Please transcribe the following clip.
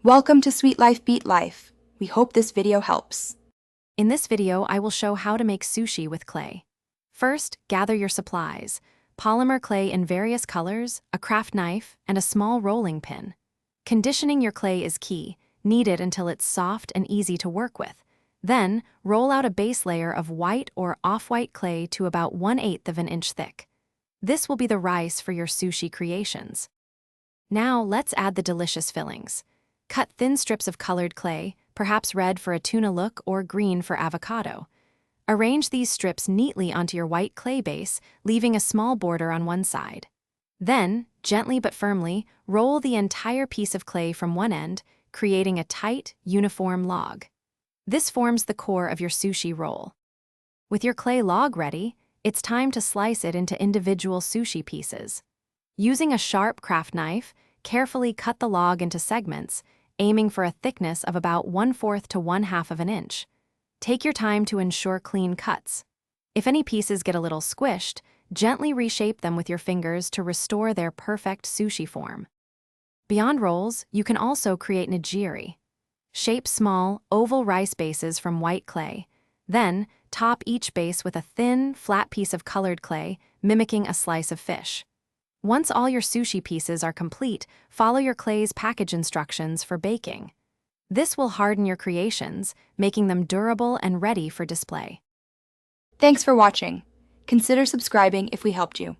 Welcome to Sweet Life Beat Life. We hope this video helps. In this video, I will show how to make sushi with clay. First, gather your supplies: polymer clay in various colors, a craft knife, and a small rolling pin. Conditioning your clay is key. Knead it until it's soft and easy to work with. Then, roll out a base layer of white or off-white clay to about 1/8 of an inch thick. This will be the rice for your sushi creations. Now, let's add the delicious fillings. Cut thin strips of colored clay, perhaps red for a tuna look or green for avocado. Arrange these strips neatly onto your white clay base, leaving a small border on one side. Then, gently but firmly, roll the entire piece of clay from one end, creating a tight, uniform log. This forms the core of your sushi roll. With your clay log ready, it's time to slice it into individual sushi pieces. Using a sharp craft knife, carefully cut the log into segments, aiming for a thickness of about 1/4 to 1/2 of an inch. Take your time to ensure clean cuts. If any pieces get a little squished, gently reshape them with your fingers to restore their perfect sushi form. Beyond rolls, you can also create nigiri. Shape small, oval rice bases from white clay. Then, top each base with a thin, flat piece of colored clay, mimicking a slice of fish. Once all your sushi pieces are complete, follow your clay's package instructions for baking. This will harden your creations, making them durable and ready for display. Thanks for watching. Consider subscribing if we helped you.